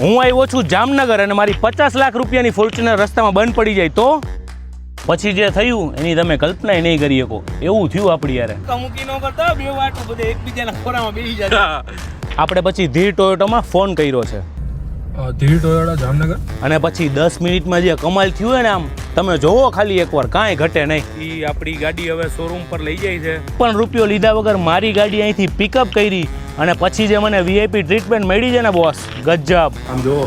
હું આવ્યો છું જામનગર અને મારી 50 લાખ રૂપિયાની ફોર્ચ્યુનર રસ્તામાં બંધ પડી જાય તો પછી જે થયું એની તમે કલ્પના નહીં કરી શકો. એવું થયું આપણી યારે. કમુકી ન કરતા બે વાટું બધે એકબીજાના ખોરામાં બેસી જાય. આપણે પછી ધીર ટોયોટામાં ફોન કર્યો છે ધીર ટોયોટા જામનગર. અને પછી 10 મિનિટમાં જે કમાલ થયું હોય ને આમ તમે જોવો ખાલી એકવાર, કાંઈ ઘટે નહીં. એ આપણી ગાડી હવે શોરૂમ પર લઈ જાય છે, પણ રૂપિયો લીધા વગર મારી ગાડી અહીંથી પિકઅપ કરી અને પછી જે મને વીઆઈપી ટ્રીટમેન્ટ મળી છે ને બોસ, ગજબ. આમ જુઓ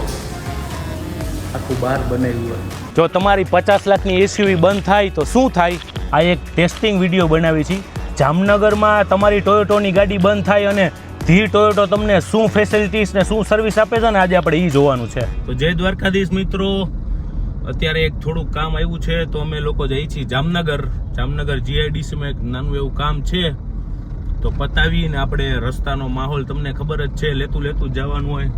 આખું બહાર બનેલું હોય. જો તમારી 50 લાખની એસયુવી બંધ થાય તો શું થાય? આ એક ટેસ્ટિંગ વિડીયો બનાવી છે. જામનગરમાં તમારી ટોયોટોની ગાડી બંધ થાય અને ધીર ટોયોટો તમને શું ફેસિલિટીઝ ને શું સર્વિસ આપે છે ને આજે આપણે એ જોવાનું છે. તો જય દ્વારકાધીશ મિત્રો, અત્યારે એક થોડુંક કામ આવ્યું છે તો અમે લોકો જઈએ છીએ જામનગર જીઆઈડીસીમાં એક નાનું એવું કામ છે તો પતાવીને આપણે રસ્તાનો માહોલ તમને ખબર જ છે, લેતું જ જવાનું હોય.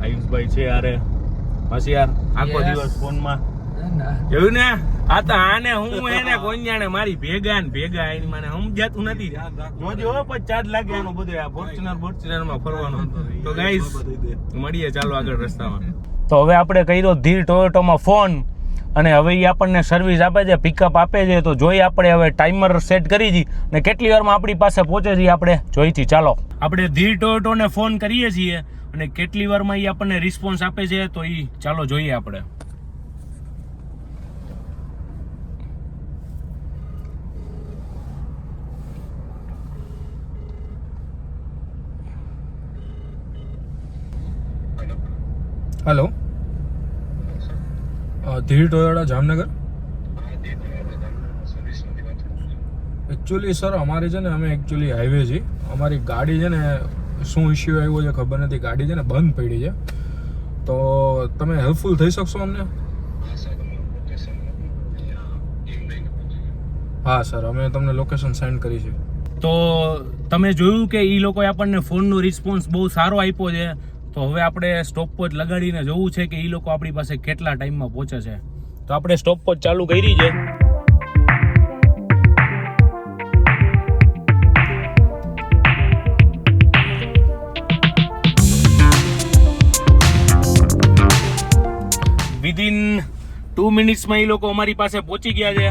આયુષભાઈ છે યાર, બસ યાર આખો દિવસ ફોનમાં જોયું ને. આ તો આને હું એને કોણ જાણે મારી ભેગા એની મને સમજાતું નથી. જોજો પછી ચાર્જ લાગે એનો બધો આ ફોર્ચ્યુનર માં ફરવાનો. તો ગાઈસ મળીએ ચાલો આગળ રસ્તામાં. તો હવે આપણે કર્યો ધીર ટોયોટોમાં ફોન અને હવે એ આપણને સર્વિસ આપે છે, પિકઅપ આપે છે. તો જોઈ આપણે હવે ટાઈમર સેટ કરી છી ને કેટલી વારમાં આપણી પાસે પહોંચે છે આપણે જોઈથી. ચાલો આપણે ધીર ટોયોટોને ફોન કરીએ છીએ અને કેટલી વારમાં એ આપણને રિસ્પોન્સ આપે છે તો એ ચાલો જોઈએ આપણે. હેલો, ધીર ટોયોટા જામનગર. એકચ્યુઅલી સર અમારી છે ને, અમે એકચ્યુઅલી હાઈવે છીએ. અમારી ગાડી છે ને શું ઇસ્યુ આવ્યો છે ખબર નથી, ગાડી છે ને બંધ પડી છે. તો તમે હેલ્પફુલ થઈ શકશો અમને? હા સર, અમે તમને લોકેશન સેન્ડ કરી છે. તો તમે જોયું કે એ લોકોએ આપણને ફોનનો રિસ્પોન્સ બહુ સારો આપ્યો છે. તો હવે આપણે સ્ટોપવોચ લગાડીને જોવું છે કે એ લોકો આપણી પાસે કેટલા ટાઈમમાં પહોંચે છે. તો આપણે સ્ટોપવોચ ચાલુ કરી છે. વિધિન 2 મિનિટ્સમાં એ લોકો અમારી પાસે પહોંચી ગયા છે.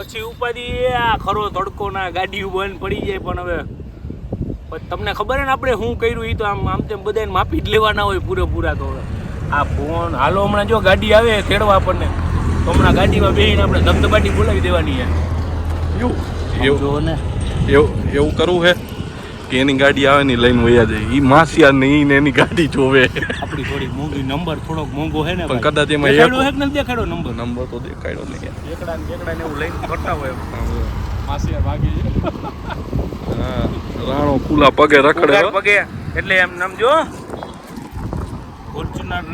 ઓછી ઉપાધિ આ ખરો તડકો ના ગાડી બંધ પડી જાય. પણ હવે તમને ખબર ને આપણે શું કર્યું એ તો આમ તેમ બધાને માપી જ લેવાના હોય પૂરેપૂરા. તો હવે આ ફોન હાલો હમણાં જો ગાડી આવે તેડવા આપણને તો હમણાં ગાડીમાં બેસીને આપણે ધબધબાટી બોલાવી દેવાની છે. એવું કરવું હે કે એની ગાડી આવે ને લઈને વયા જાય, ઈ માસિયા નહીં એની ગાડી જોવે. આપણી થોડી મોંઘી નંબર થોડોક મોંઘો હે ને, પણ કદાચ એમાં દેખાડ્યો હે કે નથી દેખાડ્યો નંબર તો દેખાડ્યો નહીં. એકડા ને એવું લઈને ફરતા હોય માસિયા ભાગી છે. હા, રાણો ખુલ્લા પગે રખડે પગે એટલે એમ સમજો ફોર્ચ્યુનર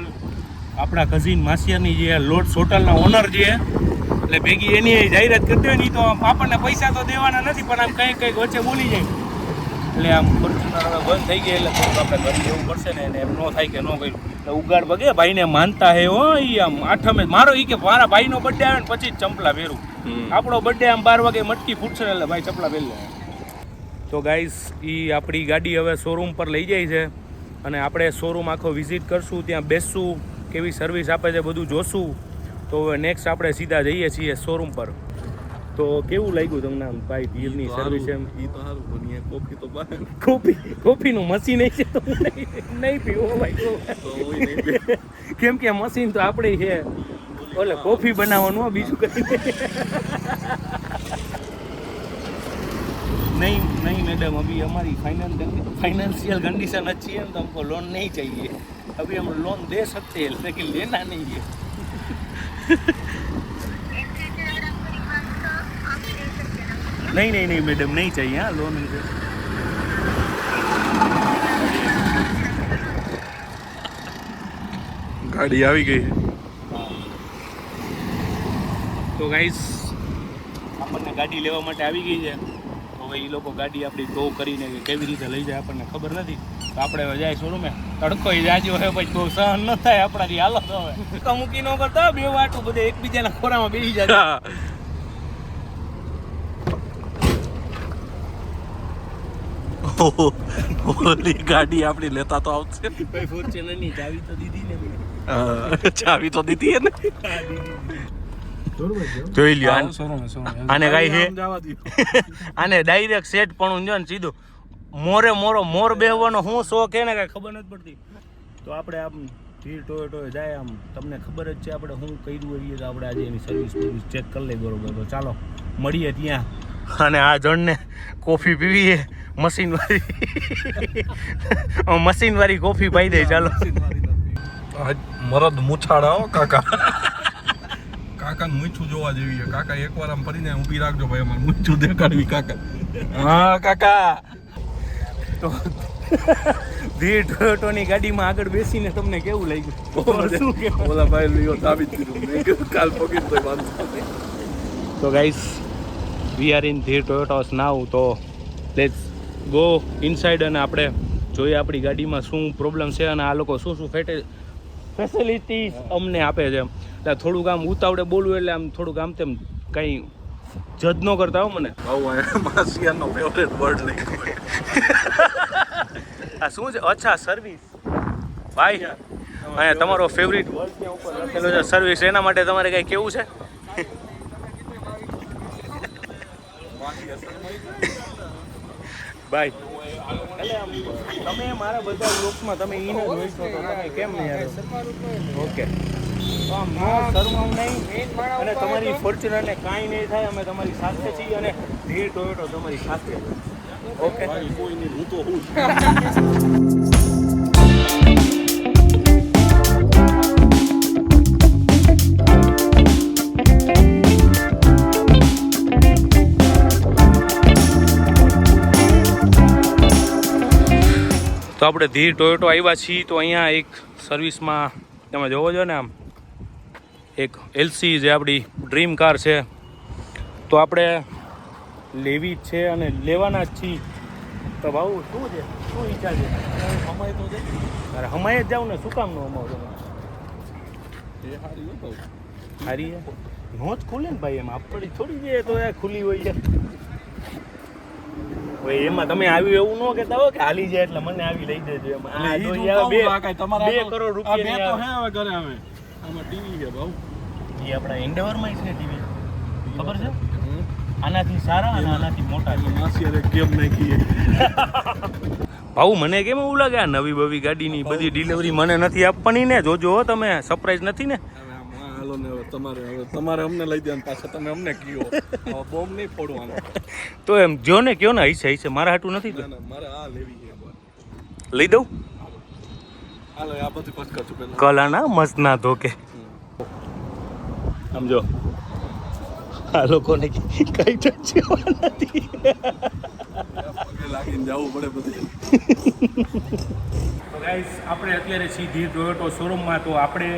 આપણા કઝિન માસિયાની જે લોટ હોટલના ઓનર છે એટલે ભેગી એની જાહેરાત કરતી હોય ને તો આપણને પૈસા તો દેવાના નથી, પણ આમ કંઈક વચ્ચે બોલી જાય એટલે આમ ફોર્ચ્યુનર હવે બંધ થઈ ગઈ એટલે થોડુંક આપણે ઘરે જવું પડશે ને. એને એમ ન થાય કે ન કર્યું એટલે ઉગાડ પગે ભાઈને માનતા હે હો. એ આમ આઠમે મારો એ કે મારા ભાઈનો બર્થડે આવે ને પછી જ ચંપલા પહેરું. આપણો બર્થડે આમ 12 વાગે મટકી ફૂટશે એટલે ભાઈ ચપલા પહેરી લે. તો ગાઈસ એ આપણી ગાડી હવે શોરૂમ પર લઈ જાય છે અને આપણે શોરૂમ આખો વિઝિટ કરશું, ત્યાં બેસશું, કેવી સર્વિસ આપે છે બધું જોશું. તો હવે નેક્સ્ટ આપણે સીધા જઈએ છીએ શોરૂમ પર. તો કેવું લાગ્યું તમને આમ ભાઈ ધીરની સર્વિસ? એમ ઈ તો સારું, પણ અહીંયા કોફી તો બહાર કોફીનું મશીન છે તો નહીં પીવો ભાઈ, કેમ કે મશીન તો આપણે છે ઓલે કોફી બનાવવાનું બીજું કઈ नहीं मैडम, अभी हमारी फाइनेंशियल कंडीशन अच्छी है तो हमको लोन नहीं चाहिए. अभी हम लोन दे सकते हैं लेकिन लेना नहीं है. नहीं मैडम नहीं चाहिए हाँ लोन. ગાડી આવી ગઈ છે. તો ગાઈસ આપણને ગાડી લેવા માટે આવી ગઈ છે. તો હવે એ લોકો ગાડી આપણી ટો કરીને કે કેવી રીતે લઈ જાય આપણને ખબર નથી. તો આપણે હવે જાય શોરૂમે, તડકો જાજો હોય પછી બહુ સહન ન થાય આપણાથી. હાલો તો હવે મૂકી ન કરતા બે વાટું બધે એકબીજાના ખોરામાં બેસી જાય. ઓલી ગાડી આપણી લેતા તો આવશે. ભાઈ ફોર્ચ્યુનરની ચાવી તો દીધી ને મેં. ચાવી તો દીધી હે ને. જોઈ લ્યો આને કઈ છે આને ડાયરેક્ટ સેટ પણ જો ને સીધું મોરે મોર બેહવાનો હું શોખ હે ને કઈ ખબર નથી પડતી. તો આપણે આમ ધીર ટોયોટો જાય આમ તમને ખબર જ છે આપણે શું કર્યું હોઈએ તો આપણે આજે એની સર્વિસ ચેક કરી લઈએ બરોબર. તો ચાલો મળીએ ત્યાં. અને આ જણને કોફી પીવી છે મશીન વાળી કોફી પાઈ દે. ચાલો મરદ મુછાડા હો કાકા. કાકા મૂછું જોવા જેવી છે. કાકા એકવાર આમ ફરીને ઊભી રાખજો ભાઈ, અમારે મૂછું દેખાડવી કાકા. હા કાકા. તો ધીર ટોયોટોની ગાડીમાં આગળ બેસીને તમને કેવું લાગ્યું? ઓલા ભાઈ લ્યો દાબી દીધું. મેં કીધું કાલ પગી તો વાંધો નહીં. તો ગાઈસ વી આર ઇન ધીર ટોયોટોસ નાઉ. તો લેટ્સ ગો ઇનસાઇડ અને આપણે જોઈએ આપણી ગાડીમાં શું પ્રોબ્લેમ છે અને આ લોકો શું ફેસિલિટીઝ અમને આપે છે. એટલે થોડુંક આમ ઉતાવળે બોલવું એટલે આમ થોડુંક આમ તેમ કંઈ જજ ન કરતા હો મને. માસિયાનો ફેવરેટ વર્ડ લઈ આ શું છે? અચ્છા સર્વિસ. ભાઈ અહીંયા તમારો ફેવરિટ વર્ડ ત્યાં ઉપર લખેલો છે સર્વિસ. એના માટે તમારે કંઈ કેવું છે? ભાઈ એટલે આમ તમે મારા બધા બ્લોગ્સમાં તમે ઈને જોઈ છો તો તમે કેમ નહીં યાર? ઓકે તો આમ નો શરમાવ નહીં અને તમારી ફોર્ચ્યુનરને કાંઈ નહીં થાય. અમે તમારી સાથે છીએ અને ધીર ટોયોટો તમારી સાથે. ઓકે કોઈ નહીં, હું તો હું. તો આપણે ધીર ટોયોટો આવ્યા છીએ. તો અહીંયા એક સર્વિસમાં તમે જોવો છો ને આમ એક એલસી જે આપણી ડ્રીમ કાર છે તો આપણે લેવી જ છે અને લેવાના જ છીએ. તો ભાવ શું છે, શું ઈચ્છા છે? હમાય તો છે. અરે હમાય જ જાવ ને, શું કામ નો હમાવ તમે? સારી છે નો જ ખુલે ને ભાઈ. એમ આપણી થોડી છે તો એ ખુલ્લી હોય છે. એમાં તમે આવ્યું એવું ન કહેતા હો કે હાલી જાય એટલે મને આવી લઈ દેજો. એમાં બે કરોડ રૂપિયા ઘરે આવે. આમાં ટીવી છે ભાવ. એ આપણા એન્ડેવરમાં છે ટીવી, ખબર છે? આનાથી સારા અને આનાથી મોટા છે. માસિયારે કેમ નાખીએ ભાવ મને કેમ એવું લાગે આ નવી બવી ગાડીની બધી ડિલિવરી મને નથી આપવાની ને? જોજો હો તમે, સરપ્રાઈઝ નથી ને? હાલો ને તમારે અમને લઈ દેવાનું, પાછા તમે અમને કયો બોમ્બ નહીં ફોડવાનો. તો એમ જો ને કયો ને હૈસે મારા હાટું નથી તો મારે આ લેવી છે. લઈ દઉં? હાલો આ બધું પસ કરશું પેલા. કલાના મસ્ત ના ધોકે. સમજો આ લોકોને કઈ નથી લાગીને જવું પડે બધું. તો ગાઈસ આપણે અત્યારે છીએ ધીર ટોયોટો શોરૂમમાં. તો આપણે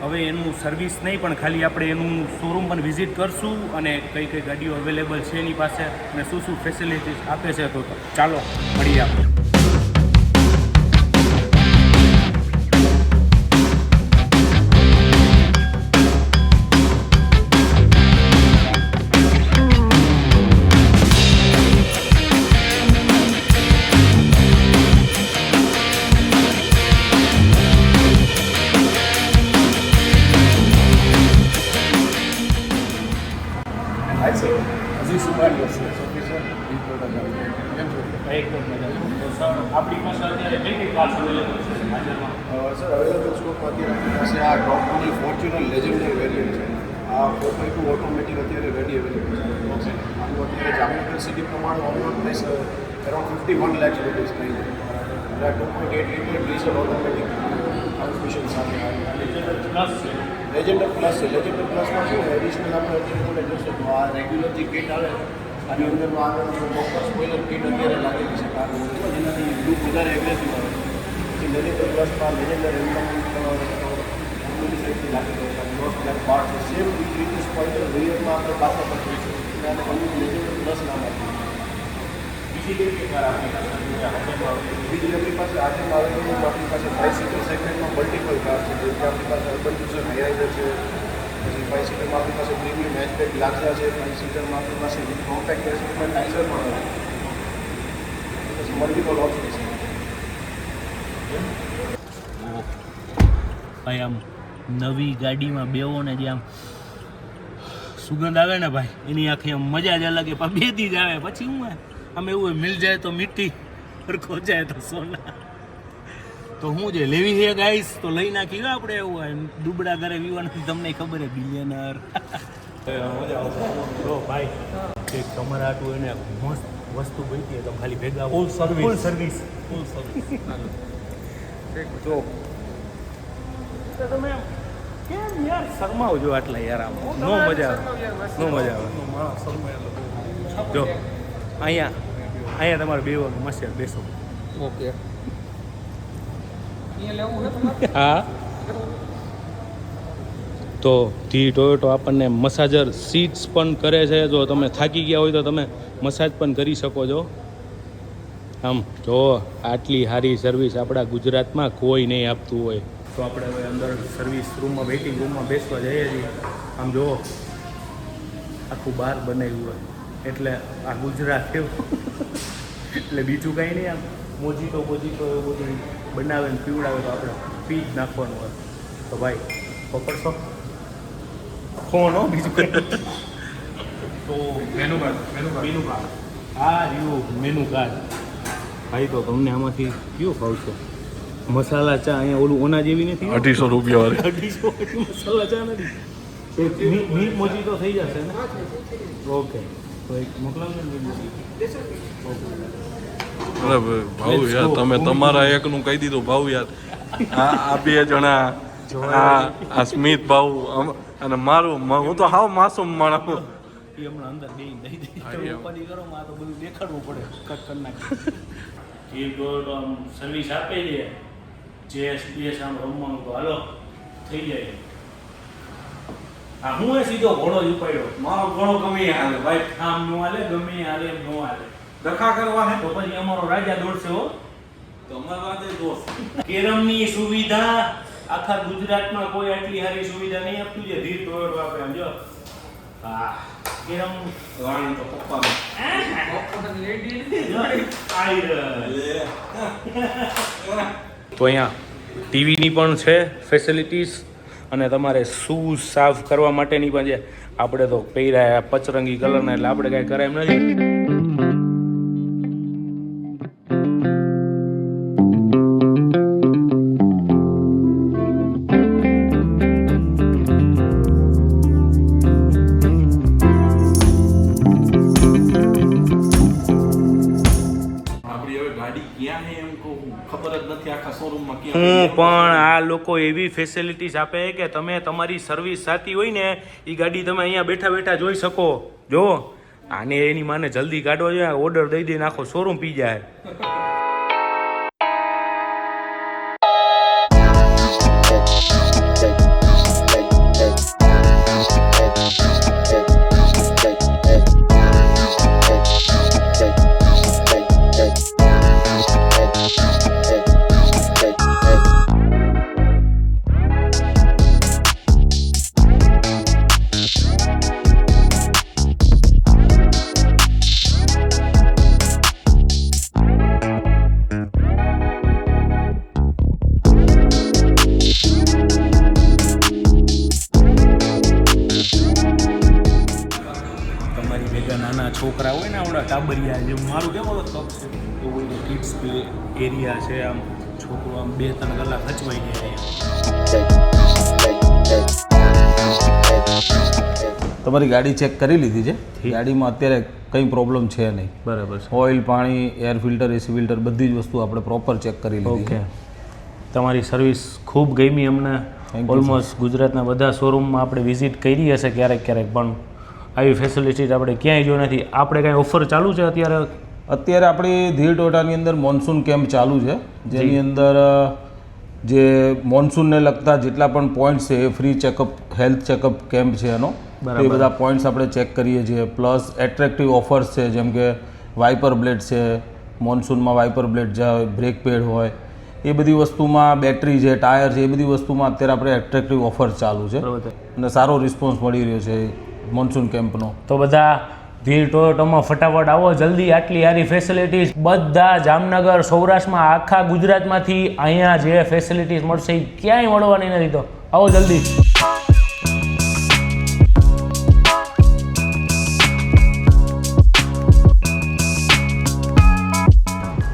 હવે એનું સર્વિસ નહીં પણ ખાલી આપણે એનું શોરૂમ પણ વિઝિટ કરશું અને કઈ કઈ ગાડીઓ અવેલેબલ છે એની પાસે અને શું શું ફેસિલિટીઝ આપે છે. તો ચાલો મળીએ આપણે. આપણી પાસે અત્યારે કઈ કઈ કાર્સ અવેલેબલ છે હાજરમાં? સર અવેલેબલ સ્ટોકમાં અત્યારે આપણી પાસે આ ટોપની ફોર્ચ્યુનર લેજેન્ડરી વેરિયન્ટ છે. આ 4x2 ઓટોમેટિક અત્યારે રેડી અવેલેબલ છે. આનું અત્યારે જામનગર સિટી પ્રમાણે ઓનરોડ પ્રાઇસ અરાઉન્ડ 51 લાખ રૂપીસ થઈ છે. અને આ 2.8 લીટર ડીઝલ ઓટોમેટિક ટ્રાન્સમિશન સાથે લેજેન્ડર પ્લસ છે. લેજેન્ડર પ્લસ છે. લેજેન્ડર પ્લસમાં શું એડિશનલ આપણે અત્યારે જોશે તો આ રેગ્યુલર જે કિટ આવે આની અંદરનો આગળનો મોટા સ્પોઇલર કિટ અત્યારે લાગેલી છે કારનું, જેનાથી લુક વધારે એગ્રેસિવ આવે. પછી લેજેન્ડર પ્લસમાં લેજેન્ડર એમ્બ્લેમની લાગેલો છે. નોટ બ્લેક પાર્ટ છે. સેમ રીતે સ્પોઇલર રિયરમાં આપણે પાછા પર જોઈશું. અને અમુક લેજેન્ડર પ્લસ નામ આપ્યું. બીજી આપણી પાસે આજે આવેલું આપણી પાસે 5 સીટર સેગમેન્ટમાં મલ્ટિપલ કાર છે, જેમ કે આપણી પાસે અર્બન યુઝર હાઈરાઇઝર છે, પછી 5 સીટરમાં આપણી પાસે પ્રીમિયમ હેચબેક લાક્સા છે, 5 સીટરમાં આપણી પાસે કોમ્પેક્ટ એસયુવી ટાઇઝર પણ આવે છે, પછી મલ્ટિપલ ઓપ્શન છે. ભાઈ આમ નવી ગાડીમાં બેવો ને જે આમ સુગંધ આવે ને ભાઈ એની આખી આમ મજા જ અલગ, પણ બે દી જ આવે પછી હું આમ એવું હોય, મિલ જાય તો મીઠી ખો જાય તો સોના. તો હું જે લેવી છે ગાઈસ તો લઈ નાખી આપણે, એવું હોય દુબળા ઘરે વિવાનું તમને ખબર હે બિલિયનર. તો ભાઈ એક તમારા આટલું એને મસ્ત વસ્તુ બનતી તો ખાલી ભેગા ફૂલ સર્વિસ તો તમે કેમ યાર શરમાવ છો આટલા યાર, આમ નો મજા આવે, નો મજા આવે. જો અહીંયા તમારે બેવાનું મસ્ત બેસો. ઓકે હા તો ધી ટોયોટો આપણને મસાજર સીટ્સ પણ કરે છે. જો તમે થાકી ગયા હોય તો તમે મસાજ પણ કરી શકો છો. આમ જો આટલી સારી સર્વિસ આપણા ગુજરાતમાં કોઈ નહીં આપતું હોય. તો આપણે હવે અંદર સર્વિસ રૂમમાં વેઇટિંગ રૂમમાં બેસવા જઈએ છીએ. આમ જુઓ આખું બહાર બનાવ્યું હોય એટલે આ ગુજરાત એવું એટલે બીજું કંઈ નહીં. આમ મોજીતો એવું બધું બનાવે ને પીવડાવે તો આપણે પી જ નાખવાનું હોય. તો ભાઈ પકડશો ફોન હો બીજું કંઈ. તો મેનુ કાર્ડ આ રહ્યું મેનુ કાર્ડ. ભાઈ તો તમને આમાંથી કયું ખાવશો? મસાલા ચા અહીંયા ઓલું ઓના જેવી નથી, 250 રૂપિયા વાળી. 250 મસાલા ચા નથી. એક મીટ મોજી તો થઈ જશે ને? ઓકે તો એક મોકલાવજો ને મીટ. અરે ભાવ યાર, તમે તમારા એકનું કહી દીધું ભાવ યાર. આ બે જણા, આ સ્મિત ભાવ અને મારું, હું તો હાવ માસૂમ માણસ. એ હમણાં અંદર દઈ ઉપાધિ કરો માં તો બધું દેખાડવું પડે. કટ કરી નાખી એ તો આમ સર્વિસ આપે છે. JSBS આમ રમવાનું તો હાલો થઈ જાય. હા હું એ સીધો ઘોડો જ ઉપાડ્યો. મારો ઘોડો ગમે હાલે ભાઈ, આમ નો હાલે, ગમે હાલે એમ નો હાલે. ડખા કરવા હે તો પછી અમારો રાજા દોડશે હો. તમારા રાતે દોસ્ત. કેરમની સુવિધા આખા ગુજરાતમાં કોઈ આટલી સારી સુવિધા નહીં આપતું છે. ધીર ટોયોટો આપણે આમ જો. હા કેરમ રાણી તો પપ્પા તો અહીંયા ટીવીની પણ છે ફેસિલિટીઝ અને તમારે શૂઝ સાફ કરવા માટેની પણ છે. આપણે તો પહેર્યા પચરંગી કલરના એટલે આપણે કાંઈ કરાય એમ નથી. પણ આ લોકો એવી ફેસિલિટીઝ આપે કે તમે તમારી સર્વિસ સાથી હોય ને એ ગાડી તમે અહીંયા બેઠા બેઠા જોઈ શકો. જો આને એની માને જલ્દી કાઢવો જોઈએ, ઓર્ડર દઈ દઈને આખો શોરૂમ પી જાય. છોકરા હોય ને આવડા ટાબરિયા જેવું મારું કેમ ઓળખ તક છે એવું હોય. કિડ્સ પ્લે એરિયા છે. આમ છોકરો આમ 2-3 કલાક હચવાઈ જાય. તમારી ગાડી ચેક કરી લીધી છે. ગાડીમાં અત્યારે કંઈ પ્રોબ્લેમ છે નહીં. બરાબર છે. ઓઇલ, પાણી, એર ફિલ્ટર, એસી ફિલ્ટર બધી જ વસ્તુ આપણે પ્રોપર ચેક કરી લીધી છે. તમારી સર્વિસ ખૂબ ગમી અમને. ઓલમોસ્ટ ગુજરાતના બધા શોરૂમમાં આપણે વિઝિટ કરી હશે ક્યારેક પણ આવી ફેસિલિટી આપણે ક્યાંય જો નથી. આપણે કાંઈ ઓફર ચાલુ છે અત્યારે? અત્યારે આપણી ધીર ટોયોટાની અંદર મોન્સૂન કેમ્પ ચાલુ છે, જેની અંદર જે મોન્સૂનને લગતા જેટલા પણ પોઈન્ટ્સ છે એ free checkup, health checkup camp છે એનો. એ બધા પોઈન્ટ્સ આપણે ચેક કરીએ છીએ. પ્લસ એટ્રેક્ટિવ ઓફર્સ છે, જેમ કે વાઇપર બ્લેડ છે, મોન્સૂનમાં વાઇપર બ્લેડ જાય, બ્રેક પેડ હોય, એ બધી વસ્તુમાં બેટરી છે, ટાયર છે, એ બધી વસ્તુમાં અત્યારે આપણે એટ્રેક્ટિવ ઓફર ચાલુ છે બરોબર. અને સારો રિસ્પોન્સ મળી રહ્યો છે મોન્સૂન કેમ્પનો. તો બધા ધીર ટોયોટામાં ફટાફટ આવો જલ્દી. આટલી સારી ફેસિલિટીઝ બધા જામનગર, સૌરાષ્ટ્રમાં, આખા ગુજરાતમાંથી અહીંયા જે ફેસિલિટીઝ મળશે એ ક્યાંય મળવાની નથી. તો આવો જલ્દી.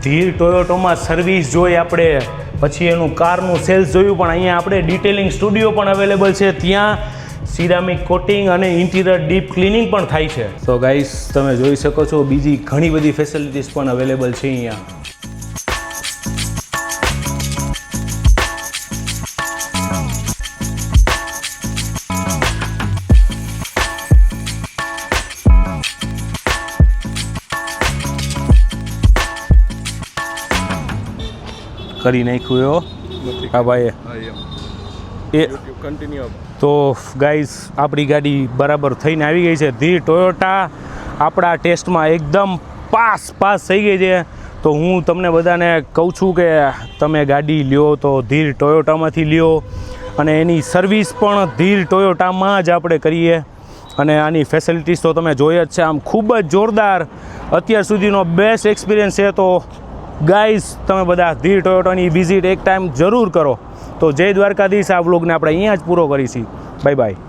ધીર ટોયોટોમાં સર્વિસ જોઈ આપણે, પછી એનું કારનું સેલ્સ જોયું, પણ અહીંયા આપણે ડિટેલિંગ સ્ટુડિયો પણ અવેલેબલ છે. ત્યાં સિરામિક કોટિંગ અને ઇન્ટિરિયર ડીપ ક્લિનિંગ પણ થાય છે. તો ગાઈસ તમે જોઈ શકો છો બીજી ઘણી બધી ફેસિલિટીઝ પણ અવેલેબલ છે અહીંયા. કરી નાખ્યું એવો હા ભાઈ એ. તો ગાઈઝ આપણી ગાડી બરાબર થઈને આવી ગઈ છે. ધીર ટોયોટા આપણા ટેસ્ટમાં એકદમ પાસ થઈ ગઈ છે. તો હું તમને બધાને કહું છું કે તમે ગાડી લ્યો તો ધીર ટોયોટામાંથી લ્યો, અને એની સર્વિસ પણ ધીર ટોયોટામાં જ આપણે કરીએ. અને આની ફેસિલિટીઝ તો તમે જોઈ જ છે, આમ ખૂબ જ જોરદાર, અત્યાર સુધીનો બેસ્ટ એક્સપિરિયન્સ છે. તો ગાઈઝ તમે બધા ધીર ટોયોટાની વિઝિટ એક ટાઈમ જરૂર કરો. તો જય દ્વારકાધીશ. આ વ્લોગને આપણે અહીંયા જ પૂરો કરીશું. Bye bye.